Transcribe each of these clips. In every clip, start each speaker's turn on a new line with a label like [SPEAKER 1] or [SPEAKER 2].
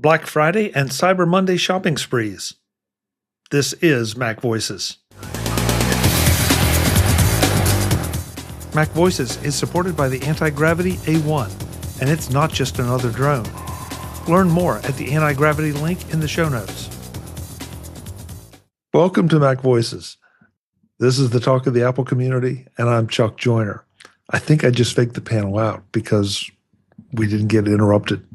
[SPEAKER 1] Black Friday and Cyber Monday shopping sprees. This is MacVoices. MacVoices is supported by the Antigravity A1, and it's not just another drone. Learn more at the Antigravity link in the show notes. Welcome to MacVoices. This is the talk of the Apple community, and I'm Chuck Joyner. I think I just faked the panel out because we didn't get interrupted.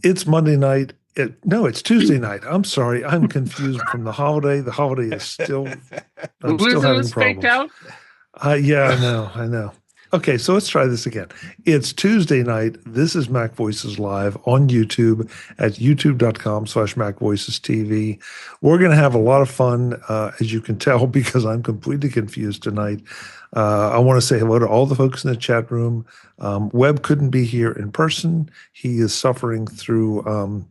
[SPEAKER 1] It's Monday night. It's Tuesday night. I'm sorry. I'm confused from the holiday. The holiday is still, I'm still having problems. Out? Yeah, I know. Okay, so let's try this again. It's Tuesday night. This is MacVoices Live on YouTube at youtube.com/MacVoicesTV. We're going to have a lot of fun, as you can tell, because I'm completely confused tonight. I want to say hello to all the folks in the chat room. Webb couldn't be here in person. He is suffering through, well,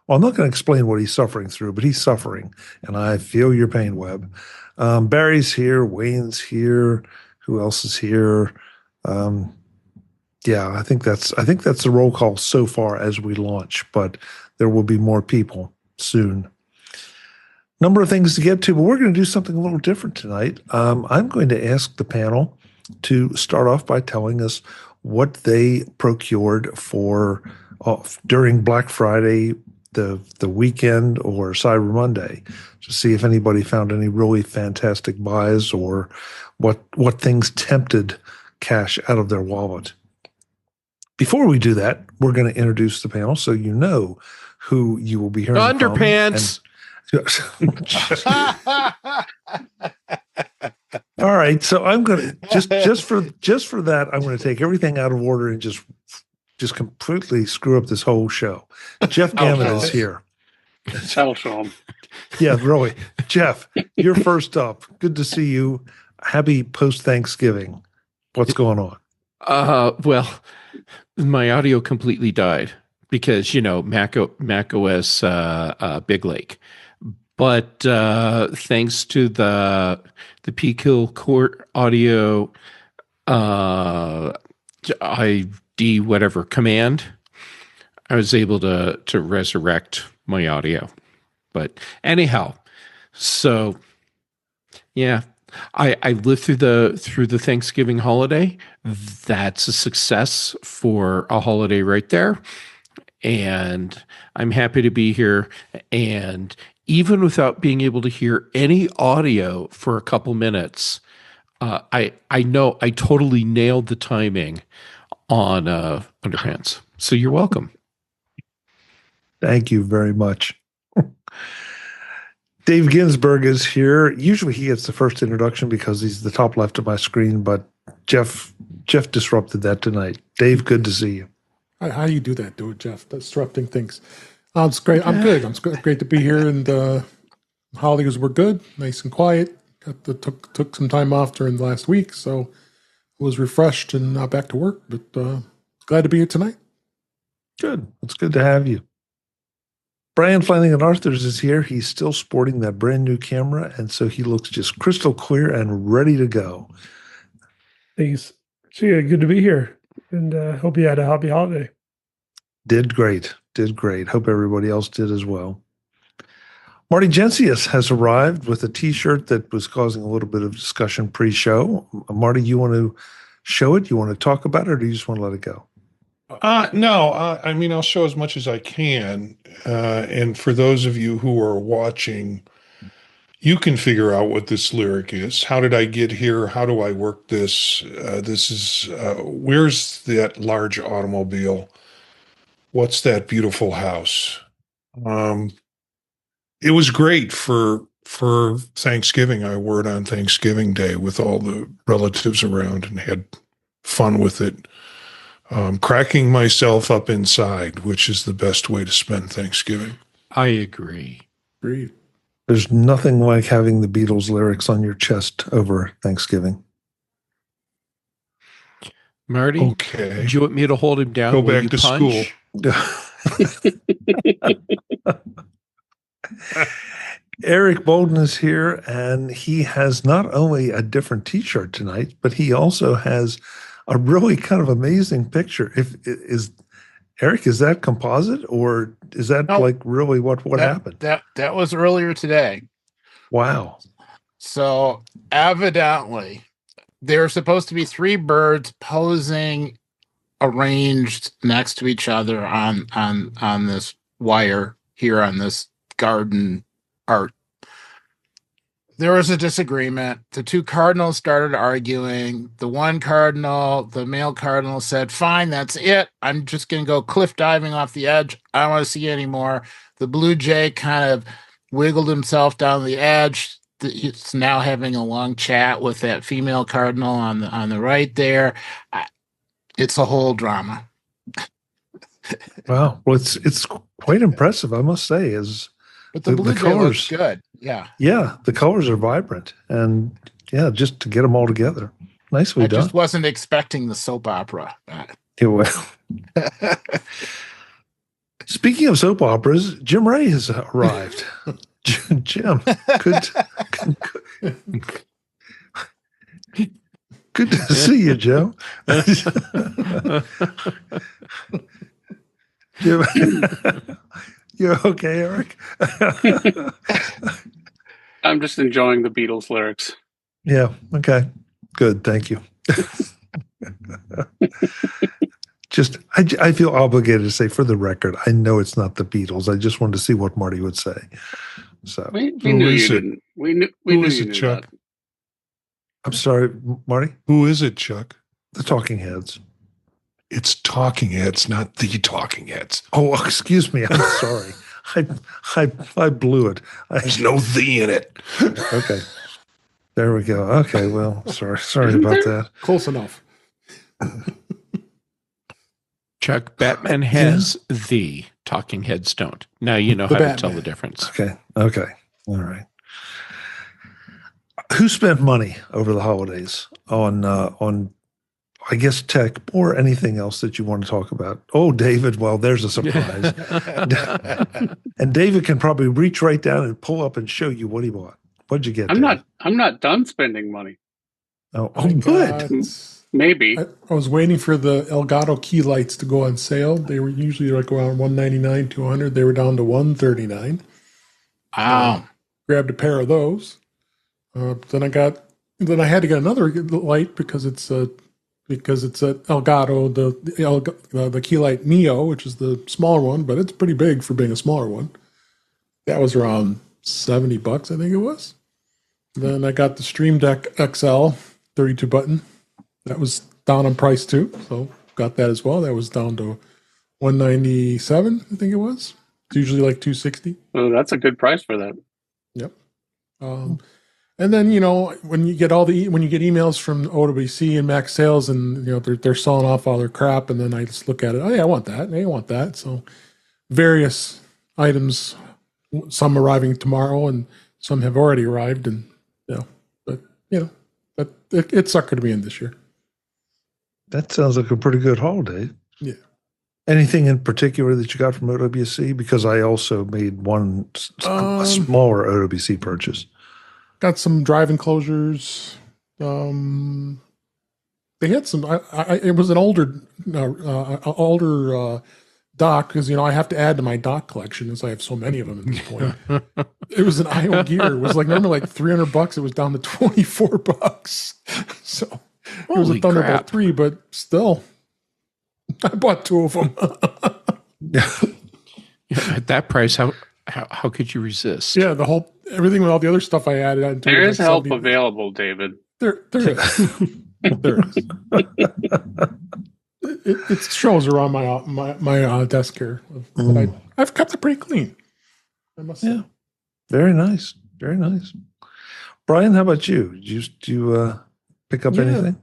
[SPEAKER 1] I'm not going to explain what he's suffering through, but he's suffering, and I feel your pain, Webb. Barry's here. Wayne's here. Who else is here? Yeah, I think that's the roll call so far as we launch, but there will be more people soon. Number of things to get to, but we're going to do something a little different tonight. I'm going to ask the panel to start off by telling us what they procured for during Black Friday, the weekend, or Cyber Monday, to see if anybody found any really fantastic buys or what things tempted cash out of their wallet. Before we do that, we're going to introduce the panel so you know who you will be hearing
[SPEAKER 2] Underpants.
[SPEAKER 1] All right, so I'm going to just for that, I'm going to take everything out of order and just completely screw up this whole show. Jeff Gammon is here.
[SPEAKER 3] Tell him.
[SPEAKER 1] Yeah, really. Jeff, you're first up. Good to see you. Happy post-Thanksgiving. What's going on?
[SPEAKER 2] Well, my audio completely died because, Mac OS Big Lake. But thanks to the P-Kill Core Audio ID whatever command, I was able to resurrect my audio. But anyhow, so yeah. I lived through the Thanksgiving holiday. That's a success for a holiday right there. And I'm happy to be here. And even without being able to hear any audio for a couple minutes, I know I totally nailed the timing on Underpants. So you're welcome.
[SPEAKER 1] Thank you very much. Dave Ginsburg is here. Usually he gets the first introduction because he's the top left of my screen, but Jeff disrupted that tonight. Dave, good to see you.
[SPEAKER 4] How do you do that, Jeff? Disrupting things. It's great. I'm good. It's great to be here, and the holidays were good, nice and quiet. Took some time off during the last week, so I was refreshed and not back to work, but glad to be here tonight.
[SPEAKER 1] Good. It's good to have you. Brian Flanagan Arthurs is here. He's still sporting that brand new camera, and so he looks just crystal clear and ready to go.
[SPEAKER 5] Thanks. So yeah, good to be here, and hope you had a happy holiday.
[SPEAKER 1] Did great. Hope everybody else did as well. Marty Gensius has arrived with a T-shirt that was causing a little bit of discussion pre-show. Marty, you want to show it? You want to talk about it, or do you just want to let it go?
[SPEAKER 6] No, I mean, I'll show as much as I can. And for those of you who are watching, you can figure out what this lyric is. How did I get here? How do I work this? This is, where's that large automobile? What's that beautiful house? It was great for Thanksgiving. I wore it on Thanksgiving Day with all the relatives around and had fun with it. Cracking myself up inside, which is the best way to spend Thanksgiving.
[SPEAKER 2] I agree.
[SPEAKER 4] Agreed.
[SPEAKER 1] There's nothing like having the Beatles lyrics on your chest over Thanksgiving.
[SPEAKER 2] Marty,
[SPEAKER 6] okay.
[SPEAKER 2] Do you want me to hold him down?
[SPEAKER 6] Go back to school.
[SPEAKER 1] Eric Bolden is here, and he has not only a different T-shirt tonight, but he also has a really kind of amazing picture. Eric, is that composite or is that
[SPEAKER 7] No.
[SPEAKER 1] like really what happened?
[SPEAKER 7] That was earlier today.
[SPEAKER 1] Wow.
[SPEAKER 7] So evidently, there are supposed to be 3 birds posing arranged next to each other on this wire here on this garden art. There was a disagreement. The 2 cardinals started arguing. The one cardinal, the male cardinal, said, "Fine, that's it. I'm just going to go cliff diving off the edge. I don't want to see any more." The blue jay kind of wiggled himself down the edge. It's now having a long chat with that female cardinal on the right there. It's a whole drama.
[SPEAKER 1] Wow. Well, it's quite impressive, I must say.
[SPEAKER 7] But the blue jay looks good. Yeah.
[SPEAKER 1] Yeah, the colors are vibrant, and yeah, just to get them all together, nicely
[SPEAKER 7] I
[SPEAKER 1] done.
[SPEAKER 7] just wasn't expecting the soap opera.
[SPEAKER 1] Yeah, well. Speaking of soap operas, Jim Ray has arrived. Jim, good to see you, Jim. Jim, you're okay, Eric?
[SPEAKER 3] I'm just enjoying the Beatles lyrics.
[SPEAKER 1] Yeah. Okay. Good. Thank you. I feel obligated to say, for the record, I know it's not the Beatles. I just wanted to see what Marty would say. So
[SPEAKER 3] We knew you didn't. We knew
[SPEAKER 6] Who
[SPEAKER 3] you
[SPEAKER 6] is it,
[SPEAKER 3] knew
[SPEAKER 6] Chuck?
[SPEAKER 3] that.
[SPEAKER 1] I'm sorry, Marty.
[SPEAKER 6] Who is it, Chuck?
[SPEAKER 1] The Talking Heads.
[SPEAKER 6] It's Talking Heads, not the Talking Heads.
[SPEAKER 1] Oh, excuse me. I'm sorry. I blew it.
[SPEAKER 6] There's no "the" in it.
[SPEAKER 1] Okay. There we go. Okay. Well, sorry about that.
[SPEAKER 4] Close enough.
[SPEAKER 2] Chuck, Batman has the Talking Heads don't. Now you know
[SPEAKER 4] The
[SPEAKER 2] how to
[SPEAKER 4] Batman.
[SPEAKER 2] tell the difference.
[SPEAKER 1] Okay. All right. Who spent money over the holidays on I guess tech or anything else that you want to talk about? Oh, David. Well, there's a surprise. And David can probably reach right down and pull up and show you what he bought. What'd you get?
[SPEAKER 3] I'm
[SPEAKER 1] David?
[SPEAKER 3] not done spending money.
[SPEAKER 1] Oh,
[SPEAKER 4] I
[SPEAKER 1] good.
[SPEAKER 4] got-
[SPEAKER 3] Maybe.
[SPEAKER 4] I was waiting for the Elgato Key Lights to go on sale. They were usually like around $199, $200. They were down to $139.
[SPEAKER 7] Wow.
[SPEAKER 4] Grabbed a pair of those. Then I had to get another light because it's a Elgato, the Key Light Neo, which is the smaller one, but it's pretty big for being a smaller one. That was around $70, I think it was. Then I got the Stream Deck XL, 32 button. That was down on price too, so got that as well. That was down to $197, I think it was. It's usually like $260.
[SPEAKER 3] Oh, that's a good price for that.
[SPEAKER 4] Yep. And then when you get emails from OWC and Max Sales, and they're selling off all their crap, and then I just look at it. Oh yeah, I want that. I want that. So various items, some arriving tomorrow, and some have already arrived, and but it suckered me in this year.
[SPEAKER 1] That sounds like a pretty good holiday.
[SPEAKER 4] Yeah.
[SPEAKER 1] Anything in particular that you got from OWC? Because I also made one a smaller OWC purchase.
[SPEAKER 4] Got some drive enclosures. They had some. It was an older dock because I have to add to my dock collection as I have so many of them at this point. It was an IO Gear. It was like normally like $300. It was down to $24. So it was a
[SPEAKER 2] Holy
[SPEAKER 4] Thunderbolt
[SPEAKER 2] crap.
[SPEAKER 4] 3, but still, I bought 2 of them.
[SPEAKER 2] Yeah, at that price, how could you resist?
[SPEAKER 4] Yeah, everything with all the other stuff I added. Into
[SPEAKER 3] There
[SPEAKER 4] it
[SPEAKER 3] is
[SPEAKER 4] was like
[SPEAKER 3] help
[SPEAKER 4] 70
[SPEAKER 3] available, David.
[SPEAKER 4] There is. There is. It shows around my desk here. But I've kept it pretty clean, I must say.
[SPEAKER 1] Yeah. Very nice. Very nice. Brian, how about you? Did you pick up anything?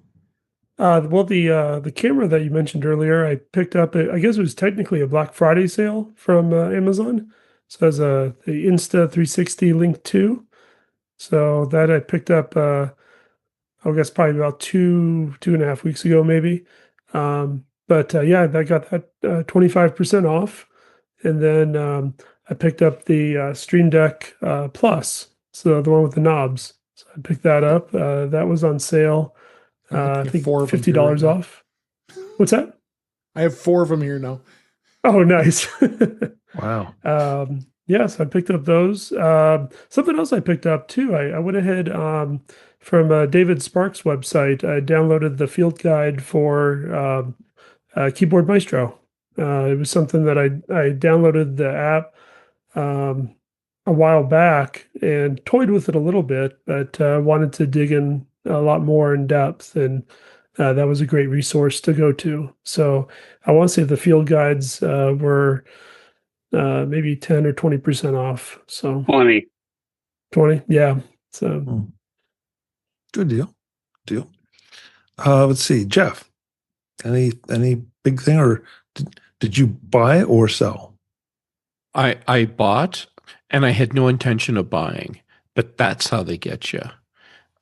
[SPEAKER 5] Well, the camera that you mentioned earlier, I picked up. I guess it was technically a Black Friday sale from Amazon. So as the Insta 360 Link 2. So that I picked up. I guess probably about 2.5 weeks ago, maybe. But I got that 25% off, and then I picked up the Stream Deck Plus, so the one with the knobs. So I picked that up. That was on sale. I think
[SPEAKER 4] $4
[SPEAKER 5] $50 off. What's that?
[SPEAKER 4] I have 4 of them here now.
[SPEAKER 5] Oh, nice.
[SPEAKER 1] Wow.
[SPEAKER 5] Yes, I picked up those. Something else I picked up too. I went ahead from David Sparks' website. I downloaded the field guide for Keyboard Maestro. It was something that I downloaded the app a while back and toyed with it a little bit, but wanted to dig in a lot more in depth, and that was a great resource to go to. So I want to say the field guides were maybe 10 or 20% off. So
[SPEAKER 3] 20.
[SPEAKER 5] 20, yeah. So
[SPEAKER 1] Good deal. Let's see, Jeff. Any big thing, or did you buy or sell?
[SPEAKER 2] I bought, and I had no intention of buying, but that's how they get you.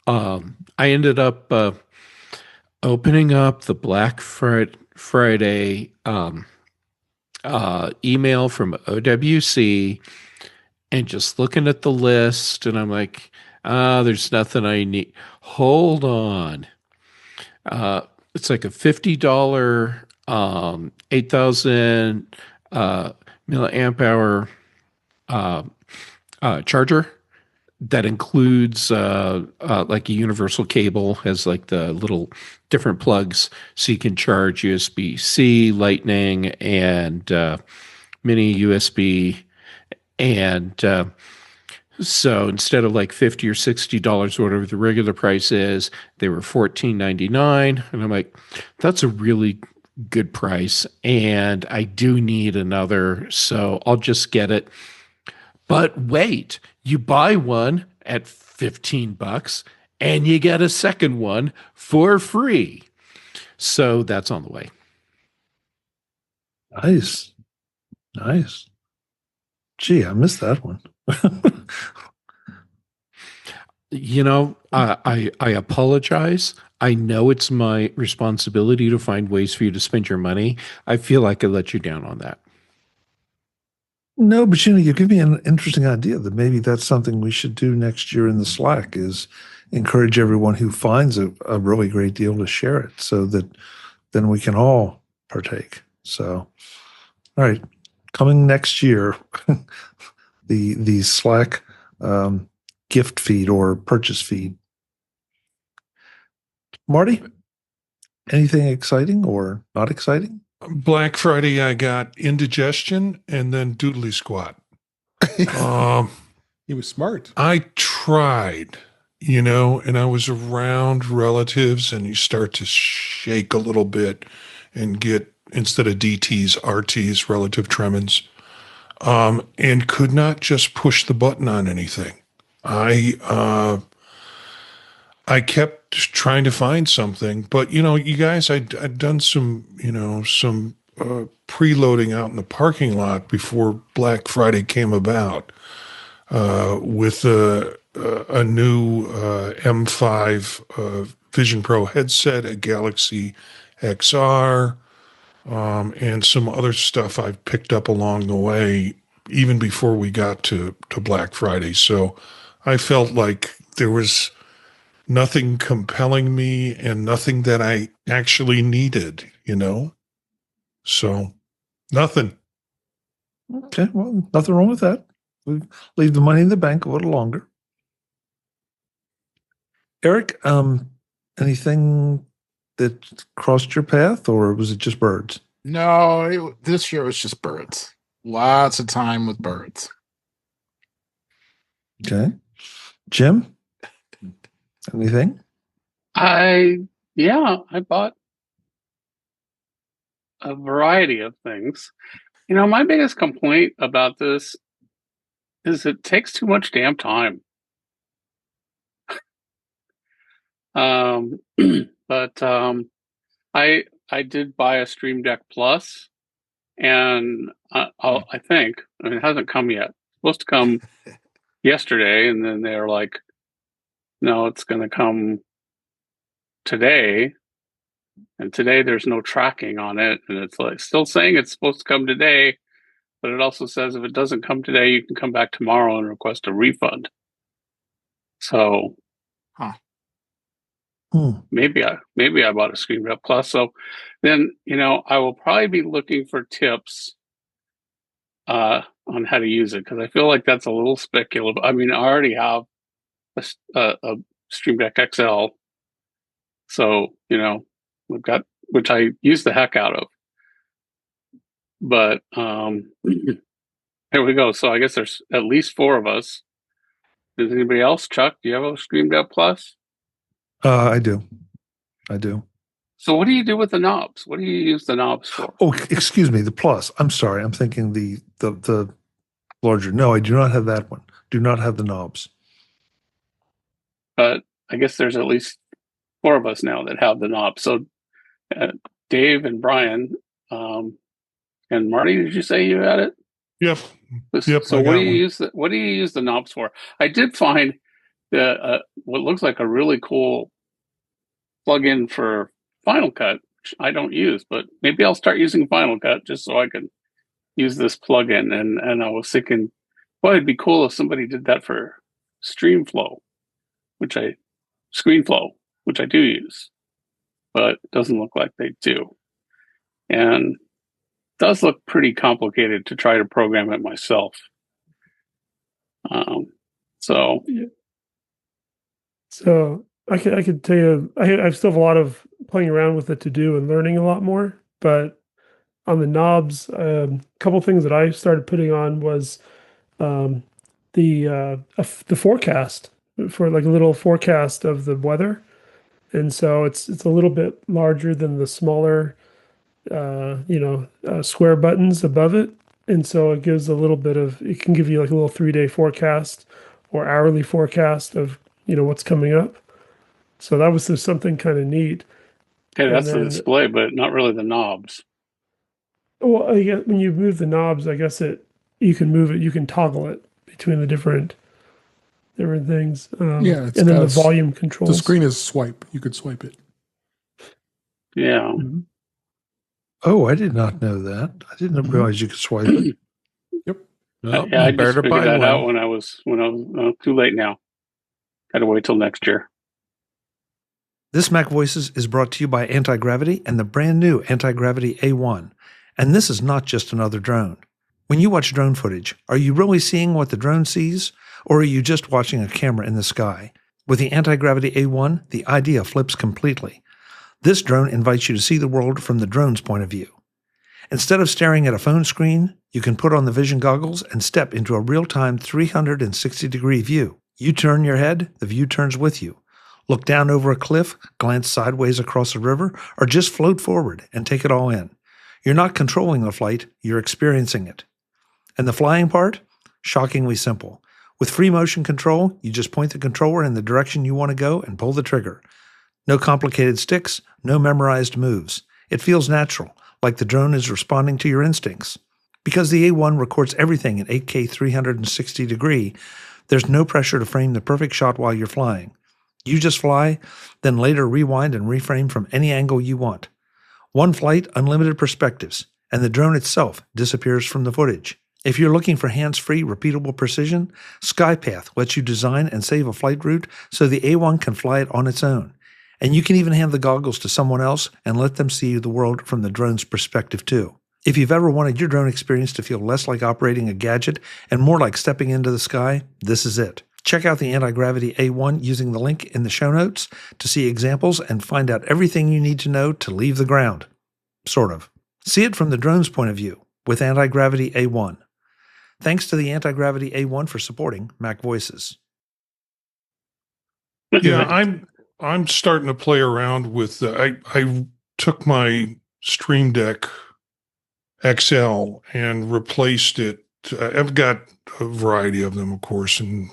[SPEAKER 2] I ended up opening up the Black Friday email from OWC and just looking at the list, and I'm like, there's nothing I need. Hold on. It's like a $50 8,000 milliamp hour charger that includes like a universal cable, has like the little different plugs so you can charge USB-C, Lightning, and mini USB. And so instead of like $50 or $60, whatever the regular price is, they were $14.99. And I'm like, that's a really good price. And I do need another, so I'll just get it. But wait, you buy one at $15 and you get a second one for free. So that's on the way.
[SPEAKER 1] Nice. Gee, I missed that one.
[SPEAKER 2] You know, I apologize. I know it's my responsibility to find ways for you to spend your money. I feel like I let you down on that.
[SPEAKER 1] No, but you give me an interesting idea that maybe that's something we should do next year in the Slack, is encourage everyone who finds a really great deal to share it, so that then we can all partake. So, all right, coming next year, the Slack gift feed or purchase feed. Marty, anything exciting or not exciting?
[SPEAKER 6] Black Friday, I got indigestion and then doodly squat.
[SPEAKER 4] He was smart.
[SPEAKER 6] I tried, and I was around relatives, and you start to shake a little bit and get, instead of DTs, RTs, relative tremens, and could not just push the button on anything. I kept trying to find something, but you guys, I'd done some preloading out in the parking lot before Black Friday came about, with a new M5 Vision Pro headset, a Galaxy XR, and some other stuff I've picked up along the way, even before we got to Black Friday. So I felt like there was nothing compelling me and nothing that I actually needed, So nothing.
[SPEAKER 1] Okay, well, nothing wrong with that. We leave the money in the bank a little longer. Eric, anything that crossed your path, or was it just birds?
[SPEAKER 7] No, this year was just birds. Lots of time with birds.
[SPEAKER 1] Okay. Jim, anything?
[SPEAKER 3] I bought a variety of things. My biggest complaint about this is it takes too much damn time. But I did buy a Stream Deck Plus, and I think, it hasn't come yet. It's supposed to come yesterday, and then they're like, no, it's going to come today. And today there's no tracking on it, and it's like still saying it's supposed to come today, but it also says if it doesn't come today, you can come back tomorrow and request a refund. So, maybe I bought a Stream Deck Plus. So then, I will probably be looking for tips on how to use it, because I feel like that's a little speculative. I mean, I already have a Stream Deck XL, so we've got, which I use the heck out of. But here we go. So I guess there's at least 4 of us. Does anybody else? Chuck, do you have a Stream Deck Plus?
[SPEAKER 1] I do.
[SPEAKER 3] So what do you do with the knobs? What do you use the knobs for?
[SPEAKER 1] Oh, excuse me, the Plus. I'm sorry. I'm thinking the larger. No, I do not have that one. Do not have the knobs.
[SPEAKER 3] But I guess there's at least 4 of us now that have the knobs. So Dave and Brian and Marty, did you say you had it?
[SPEAKER 6] Yep.
[SPEAKER 3] So what do you use the knobs for? I did find what looks like a really cool plug-in for Final Cut, which I don't use, but maybe I'll start using Final Cut just so I can use this plug-in. And I was thinking, well, it'd be cool if somebody did that for ScreenFlow, which I do use, but it doesn't look like they do. And it does look pretty complicated to try to program it myself. So
[SPEAKER 5] I could tell you, I still have a lot of playing around with it to do and learning a lot more. But on the knobs, a couple things that I started putting on was the forecast, for like a little forecast of the weather, and so it's a little bit larger than the smaller, square buttons above it, and so it gives a little bit of, it can give you like a little 3-day forecast or hourly forecast of what's coming up. So that was just something kind of neat.
[SPEAKER 3] Okay, that's the display, but not really the knobs.
[SPEAKER 5] Well, I guess when you move the knobs, I guess you can move it, you can toggle it between the different things. And then the volume controls.
[SPEAKER 4] The screen is swipe. You could swipe it.
[SPEAKER 3] Yeah.
[SPEAKER 5] Mm-hmm.
[SPEAKER 1] Oh, I did not know that. I didn't realize you could swipe it.
[SPEAKER 4] Yep.
[SPEAKER 2] Well,
[SPEAKER 3] Yeah, I just
[SPEAKER 2] better
[SPEAKER 3] figured
[SPEAKER 2] buy
[SPEAKER 3] that
[SPEAKER 2] one.
[SPEAKER 3] out when I was too late now. Got to wait till next year.
[SPEAKER 1] This MacVoices is brought to you by Antigravity and the brand new Antigravity A1. And this is not just another drone. When you watch drone footage, are you really seeing what the drone sees? Or are you just watching a camera in the sky? With the Antigravity A1, the idea flips completely. This drone invites you to see the world from the drone's point of view. Instead of staring at a phone screen, you can put on the vision goggles and step into a real-time 360-degree view. You turn your head, the view turns with you. Look down over a cliff, glance sideways across a river, or just float forward and take it all in. You're not controlling the flight, you're experiencing it. And the flying part? Shockingly simple. With free motion control, you just point the controller in the direction you want to go and pull the trigger. No complicated sticks, no memorized moves. It feels natural, like the drone is responding to your instincts. Because the A1 records everything in 8K 360 degree, there's no pressure to frame the perfect shot while you're flying. You just fly, then later rewind and reframe from any angle you want. One flight, unlimited perspectives, and the drone itself disappears from the footage. If you're looking for hands-free, repeatable precision, SkyPath lets you design and save a flight route so the A1 can fly it on its own. And you can even hand the goggles to someone else and let them see the world from the drone's perspective too. If you've ever wanted your drone experience to feel less like operating a gadget and more like stepping into the sky, this is it. Check out the Antigravity A1 using the link in the show notes to see examples and find out everything you need to know to leave the ground. Sort of. See it from the drone's point of view with Antigravity A1. Thanks to the Antigravity A1 for supporting MacVoices.
[SPEAKER 6] Yeah, I'm starting to play around with I took my Stream Deck XL and replaced it. I've got a variety of them, of course, and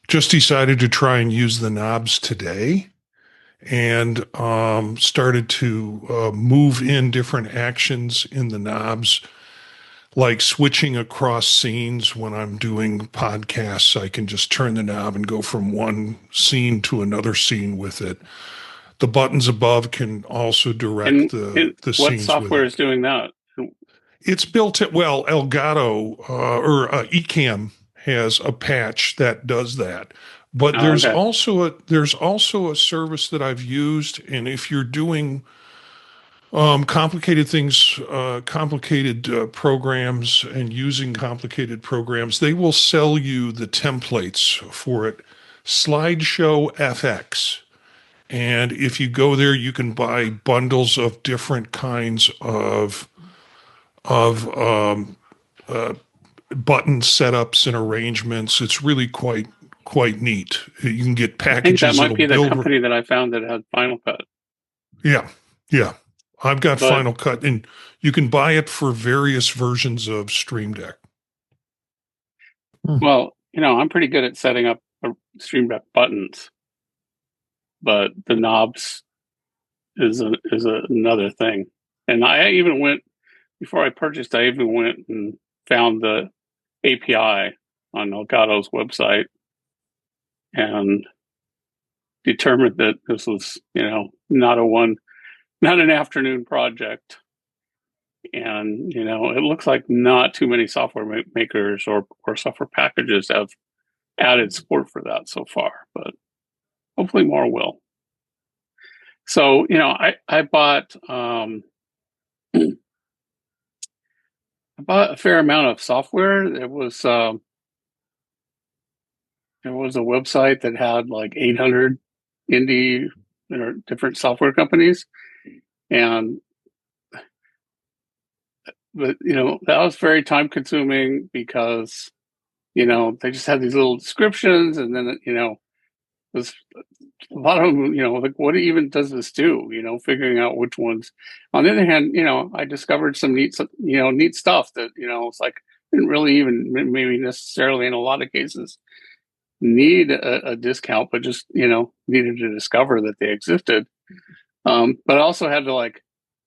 [SPEAKER 6] just decided to try and use the knobs today and started to move in different actions in the knobs, like switching across scenes. When I'm doing podcasts, I can just turn the knob and go from one scene to another scene with it. The buttons above can also direct the scenes.
[SPEAKER 3] What software is doing that?
[SPEAKER 6] It's built at, well, Elgato or Ecamm has a patch that does that. But there's also a service that I've used, and if you're doing Complicated things, complicated programs, and using complicated programs. They will sell you the templates for it. Slideshow FX. And if you go there, you can buy bundles of different kinds of button setups and arrangements. It's really quite neat. You can get
[SPEAKER 3] I think that
[SPEAKER 6] packages.
[SPEAKER 3] might be the
[SPEAKER 6] build-
[SPEAKER 3] company that I found that had Final Cut.
[SPEAKER 6] Yeah, yeah. I've got
[SPEAKER 3] But-
[SPEAKER 6] Final Cut, and you can buy it for various versions of Stream Deck.
[SPEAKER 3] Well, I'm pretty good at setting up Stream Deck buttons, but the knobs is another thing. And I even went, before I purchased, I even went and found the API on Elgato's website and determined that this was, not an afternoon project. And, it looks like not too many software makers or software packages have added support for that so far, but hopefully more will. So, I bought I bought a fair amount of software. There was a website that had like 800 indie different software companies, but that was very time consuming because they just had these little descriptions, and then was a lot of them, like, what even does this do? Figuring out which ones. On the other hand, I discovered some neat stuff that, it's like, didn't really even maybe necessarily in a lot of cases need a discount, but just, needed to discover that they existed. But I also had to like,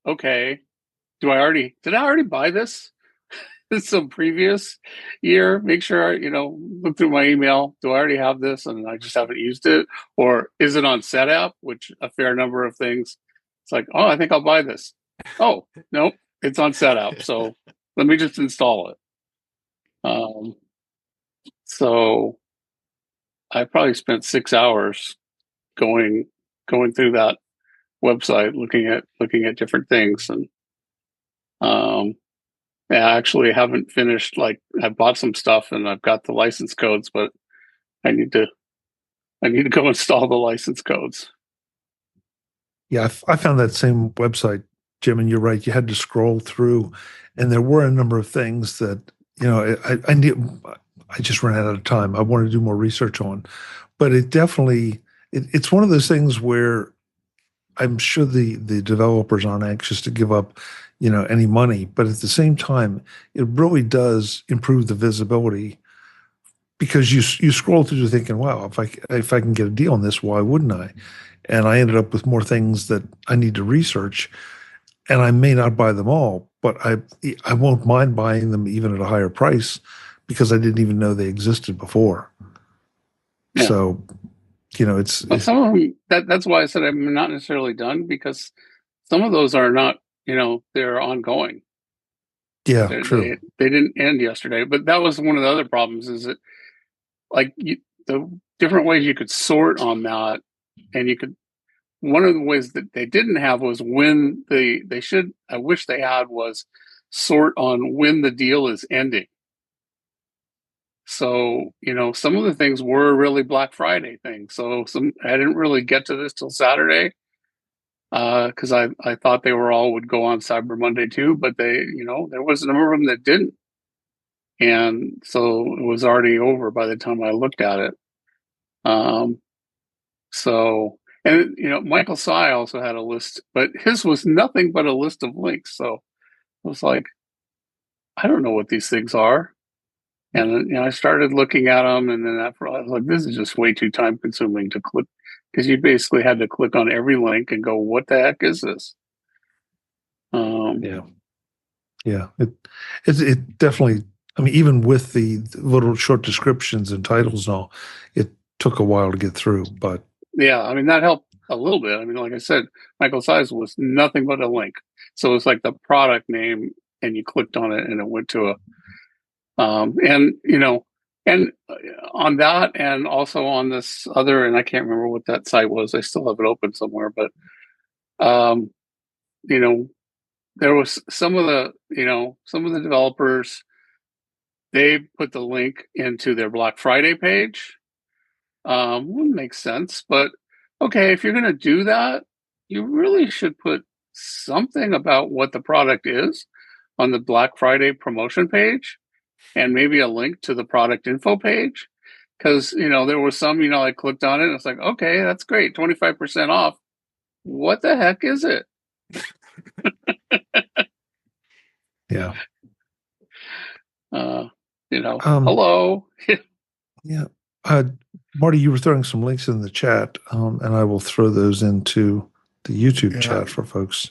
[SPEAKER 3] okay, did I already buy this? Some previous year, make sure I, look through my email. Do I already have this and I just haven't used it? Or is it on setup, which a fair number of things, it's like, oh, I think I'll buy this. Oh, nope, it's on setup. So let me just install it. So I probably spent 6 hours going through that website, looking at different things. And I actually haven't finished. Like, I bought some stuff and I've got the license codes, but I need to go install the license codes.
[SPEAKER 1] Yeah, I found that same website, Jim, and you're right. You had to scroll through, and there were a number of things that I knew. I just ran out of time. I wanted to do more research on, but it definitely it's one of those things where I'm sure the developers aren't anxious to give up, any money, but at the same time, it really does improve the visibility because you scroll through thinking, wow, if I can get a deal on this, why wouldn't I? And I ended up with more things that I need to research, and I may not buy them all, but I won't mind buying them even at a higher price because I didn't even know they existed before.
[SPEAKER 3] Yeah.
[SPEAKER 1] So, it's
[SPEAKER 3] some of them, that's why I said I'm not necessarily done, because some of those are not, they're ongoing.
[SPEAKER 1] Yeah, true.
[SPEAKER 3] They didn't end yesterday, but that was one of the other problems. Is that like the different ways you could sort on that, and one of the ways that they didn't have was when I wish they had was sort on when the deal is ending. So, some of the things were really Black Friday things. So I didn't really get to this till Saturday, because I thought they would go on Cyber Monday too, but there was a number of them that didn't. And so it was already over by the time I looked at it. Michael Sy also had a list, but his was nothing but a list of links. So I was like, I don't know what these things are. And I started looking at them, and then I was like, this is just way too time consuming to click, because you basically had to click on every link and go, what the heck is this?
[SPEAKER 1] Yeah. It definitely. I mean, even with the little short descriptions and titles and all, it took a while to get through. But
[SPEAKER 3] yeah, I mean, that helped a little bit. I mean, like I said, Michael Sy's was nothing but a link. So it was like the product name, and you clicked on it, and it went to a. And on that, and also on this other, and I can't remember what that site was. I still have it open somewhere, but there was some of the developers, they put the link into their Black Friday page. Wouldn't make sense, but okay, if you're going to do that, you really should put something about what the product is on the Black Friday promotion page, and maybe a link to the product info page. Because there was some, I clicked on it and it's like, okay, that's great, 25% off. What the heck is it?
[SPEAKER 1] Yeah.
[SPEAKER 3] Hello.
[SPEAKER 1] Yeah. Marty, you were throwing some links in the chat, and I will throw those into the YouTube chat for folks.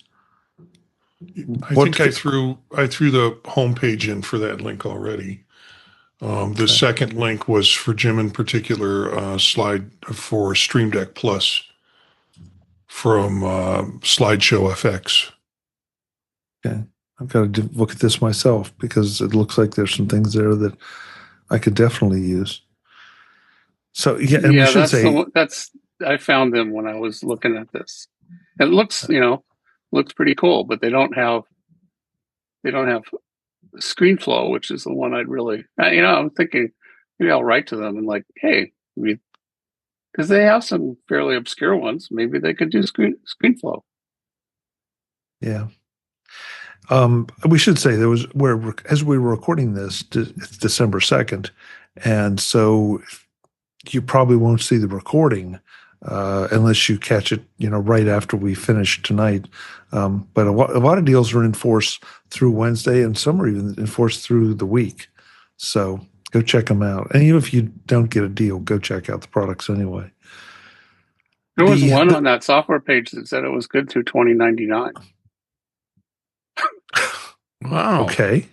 [SPEAKER 6] I think I threw the homepage in for that link already. The second link was for Jim in particular, slide for Stream Deck Plus from Slideshow FX.
[SPEAKER 1] Okay. I've got to look at this myself because it looks like there's some things there that I could definitely use. So yeah, and we should say
[SPEAKER 3] I found them when I was looking at this. It looks pretty cool, but they don't have ScreenFlow, which is the one I'd really, I'm thinking maybe I'll write to them and like, hey, because they have some fairly obscure ones, maybe they could do ScreenFlow.
[SPEAKER 1] Yeah. We should say as we were recording this, it's December 2nd, and so you probably won't see the recording unless you catch it, right after we finish tonight. But a lot of deals are in force through Wednesday, and some are even in force through the week. So go check them out. And even if you don't get a deal, go check out the products anyway.
[SPEAKER 3] There was one on that software page that said it was good through 2099.
[SPEAKER 2] Wow.
[SPEAKER 1] Okay.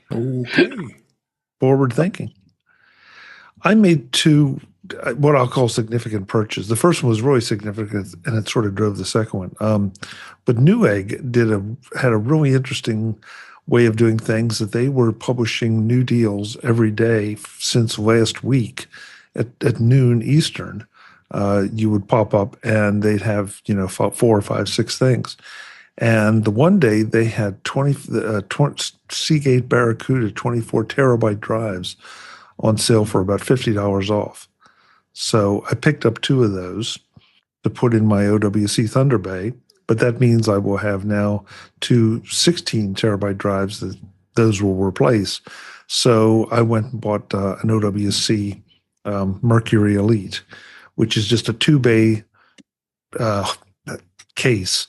[SPEAKER 1] Forward thinking. I made two, what I'll call significant purchases. The first one was really significant, and it sort of drove the second one. But Newegg had a really interesting way of doing things, that they were publishing new deals every day since last week at noon Eastern. You would pop up and they'd have 4 or 5, 6 things. And the one day they had Seagate Barracuda 24 terabyte drives on sale for about $50 off. So I picked up 2 of those to put in my OWC Thunder Bay, but that means I will have now 2 16 terabyte drives that those will replace. So I went and bought an OWC Mercury Elite, which is just a 2-bay case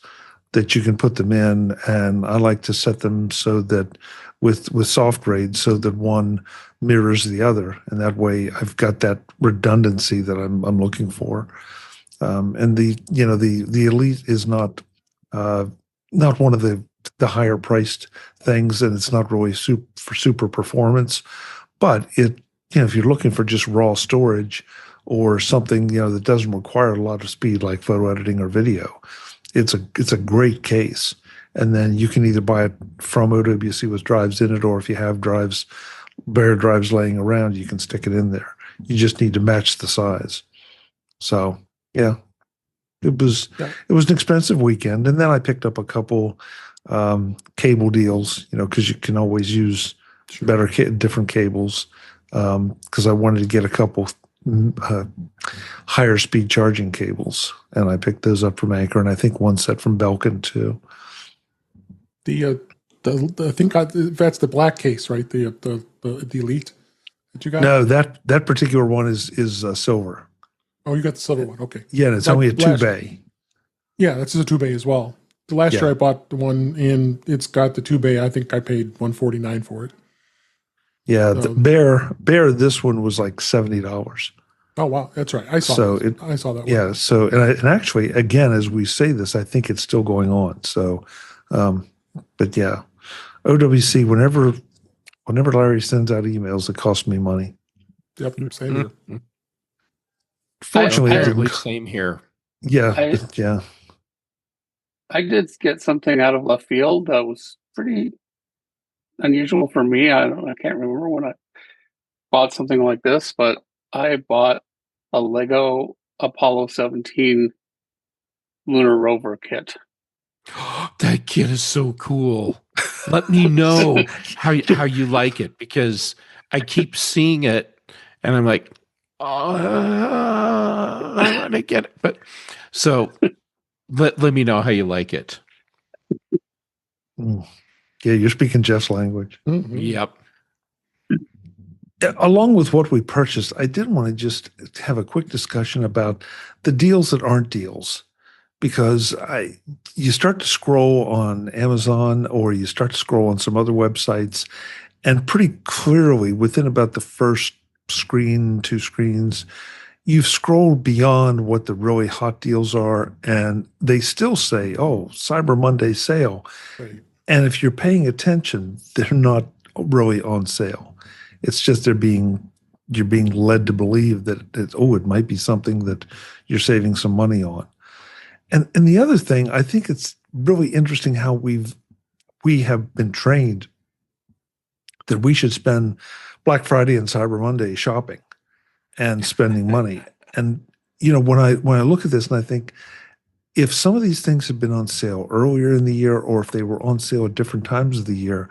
[SPEAKER 1] that you can put them in, and I like to set them so that with soft RAID, so that one mirrors the other, and that way I've got that redundancy that I'm looking for. And the Elite is not one of the higher priced things, and it's not really super performance, but if you're looking for just raw storage or something that doesn't require a lot of speed like photo editing or video, it's a great case. And then you can either buy it from OWC with drives in it, or if you have bare drives laying around, you can stick it in there. You just need to match the size. So yeah, it was an expensive weekend. And then I picked up a couple cable deals, because you can always use different cables. Because I wanted to get a couple higher speed charging cables, and I picked those up from Anchor, and I think one set from Belkin too.
[SPEAKER 4] I think that's the black case, right? The Elite that you got.
[SPEAKER 1] No, that particular one is silver.
[SPEAKER 4] Oh, you got the silver one. Okay.
[SPEAKER 1] Yeah, and it's only a 2-bay.
[SPEAKER 4] Yeah, that's a 2-bay as well. The last year I bought the one in, it's got the 2-bay. I think I paid $149 for it.
[SPEAKER 1] Yeah, the Bear. This one was like $70.
[SPEAKER 4] Oh wow, that's right. I saw that one.
[SPEAKER 1] Yeah. So and actually, again, as we say this, I think it's still going on. So, but yeah, OWC. Whenever Larry sends out emails, it costs me money.
[SPEAKER 4] Yep, same here.
[SPEAKER 1] Fortunately,
[SPEAKER 2] same here.
[SPEAKER 1] Yeah,
[SPEAKER 3] I did get something out of left field that was pretty unusual for me. I can't remember when I bought something like this, but I bought a Lego Apollo 17 lunar rover kit.
[SPEAKER 2] that kit is so cool. Let me know how you like it, because I keep seeing it and I'm like, oh, I want to get it. But so let me know how you like it.
[SPEAKER 1] Mm. Yeah, you're speaking Jeff's language.
[SPEAKER 4] Mhm.
[SPEAKER 2] Yep.
[SPEAKER 1] Along with what we purchased, I did want to just have a quick discussion about the deals that aren't deals, because you start to scroll on Amazon or you start to scroll on some other websites, and pretty clearly within about the first screen, 2 screens, you've scrolled beyond what the really hot deals are, and they still say, "Oh, Cyber Monday sale."
[SPEAKER 4] Right.
[SPEAKER 1] And if you're paying attention, they're not really on sale. It's just you're being led to believe that it might be something that you're saving some money on. And the other thing, I think it's really interesting how we have been trained that we should spend Black Friday and Cyber Monday shopping and spending money. And when I look at this and I think, if some of these things had been on sale earlier in the year, or if they were on sale at different times of the year,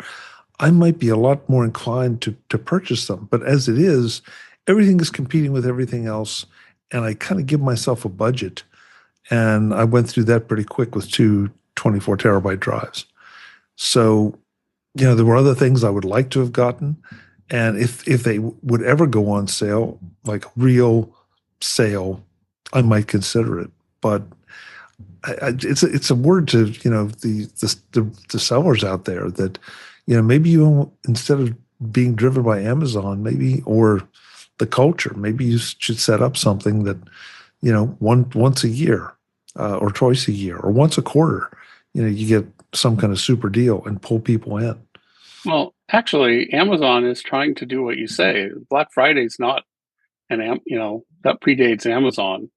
[SPEAKER 1] I might be a lot more inclined to purchase them. But as it is, everything is competing with everything else, and I kind of give myself a budget. And I went through that pretty quick with 2 24 terabyte drives. So, there were other things I would like to have gotten. And if they would ever go on sale, like real sale, I might consider it. But it's a word to the sellers out there that maybe instead of being driven by Amazon, maybe, or the culture, maybe you should set up something that once a year or twice a year or once a quarter, you get some kind of super deal and pull people in.
[SPEAKER 3] Well, actually, Amazon is trying to do what you say. Black Friday's not that predates Amazon.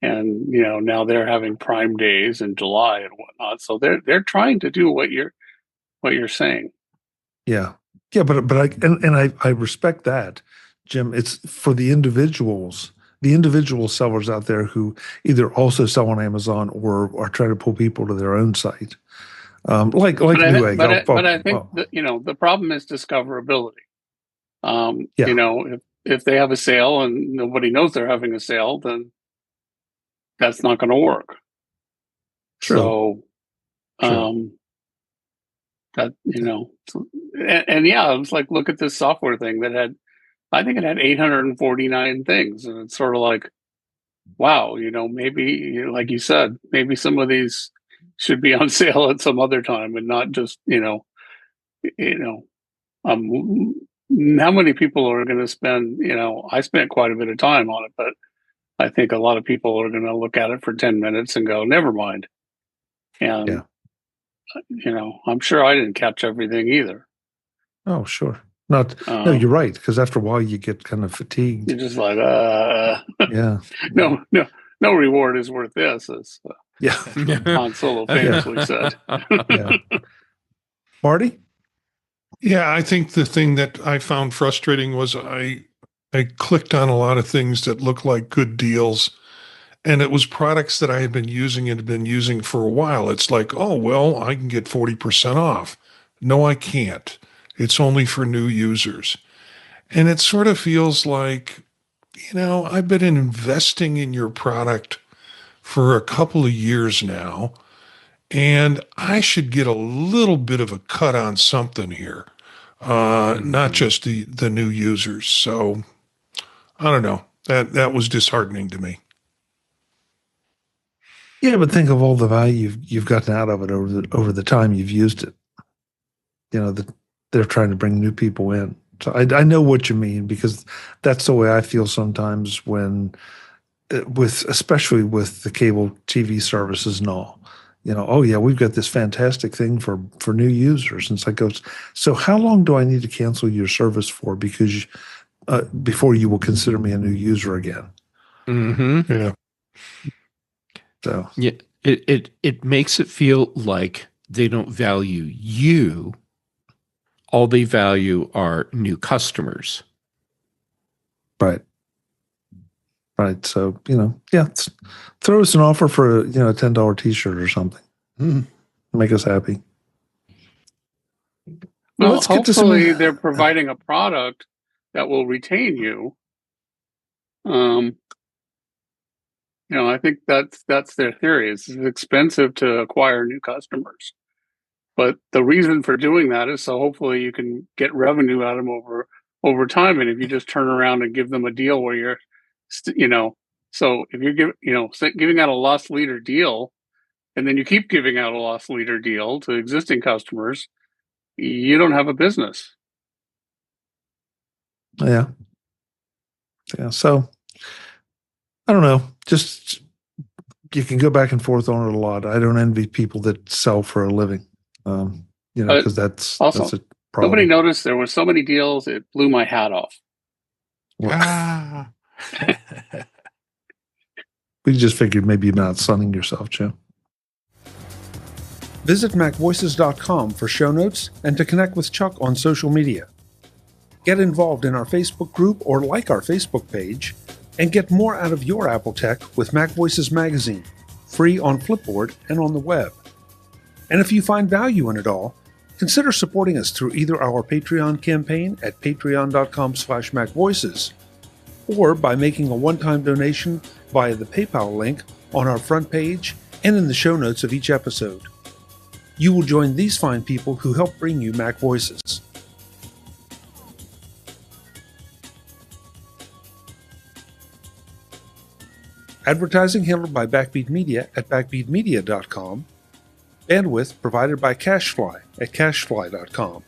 [SPEAKER 3] And now they're having Prime Days in July and whatnot. So they're trying to do what you're saying.
[SPEAKER 1] Yeah, but I respect that, Jim. It's for the individual sellers out there who either also sell on Amazon or are trying to pull people to their own site. But
[SPEAKER 3] I think that, the problem is discoverability. If they have a sale and nobody knows they're having a sale, then that's not going to work.
[SPEAKER 1] True.
[SPEAKER 3] So, that, and yeah, it was like, look at this software thing that I think it had 849 things. And it's sort of like, wow, maybe, like you said, maybe some of these should be on sale at some other time and not just, how many people are going to spend, I spent quite a bit of time on it, but I think a lot of people are going to look at it for 10 minutes and go, never mind. And, I'm sure I didn't catch everything either.
[SPEAKER 1] Oh, sure. No, you're right. Because after a while you get kind of fatigued.
[SPEAKER 3] You're just like,
[SPEAKER 1] yeah.
[SPEAKER 3] No reward is worth this. As
[SPEAKER 1] yeah.
[SPEAKER 3] Han Solo famously said.
[SPEAKER 1] Yeah. Marty?
[SPEAKER 6] Yeah, I think the thing that I found frustrating was I clicked on a lot of things that looked like good deals, and it was products that I had been using and had been using for a while. It's like, oh, well, I can get 40% off. No, I can't. It's only for new users. And it sort of feels like, I've been investing in your product for a couple of years now, and I should get a little bit of a cut on something here, not just the new users. So I don't know. That was disheartening to me.
[SPEAKER 1] Yeah, but think of all the value you've gotten out of it over the time you've used it. They're trying to bring new people in. So I know what you mean, because that's the way I feel sometimes when, especially with the cable TV services and all. Oh yeah, we've got this fantastic thing for new users. And it's like, so how long do I need to cancel your service for? Because before you will consider me a new user again.
[SPEAKER 2] Mm-hmm.
[SPEAKER 6] Yeah.
[SPEAKER 1] So
[SPEAKER 2] yeah, it makes it feel like they don't value you. All they value are new customers.
[SPEAKER 1] Right. So, throw us an offer for a $10 t-shirt or something.
[SPEAKER 4] Mm.
[SPEAKER 1] make us happy.
[SPEAKER 3] Well,
[SPEAKER 1] Let's get to some.
[SPEAKER 3] hopefully they're providing a product that will retain you. I think that's their theory. It's expensive to acquire new customers, but the reason for doing that is so hopefully you can get revenue out of them over time. And if you just turn around and give them a deal where you're, so if you're giving out a loss leader deal, and then you keep giving out a loss leader deal to existing customers, you don't have a business.
[SPEAKER 1] Yeah. So I don't know. Just you can go back and forth on it a lot. I don't envy people that sell for a living. Because that's a problem.
[SPEAKER 3] Nobody noticed there were so many deals. It blew my hat off.
[SPEAKER 7] Ah.
[SPEAKER 1] We just figured maybe you're not sunning yourself, Joe. Visit MacVoices.com for show notes and to connect with Chuck on social media. Get involved in our Facebook group or like our Facebook page, and get more out of your Apple tech with MacVoices Magazine, free on Flipboard and on the web. And if you find value in it all, consider supporting us through either our Patreon campaign at patreon.com/MacVoices or by making a one-time donation via the PayPal link on our front page and in the show notes of each episode. You will join these fine people who help bring you Mac Voices. Advertising handled by Backbeat Media at backbeatmedia.com. Bandwidth provided by CashFly at cashfly.com.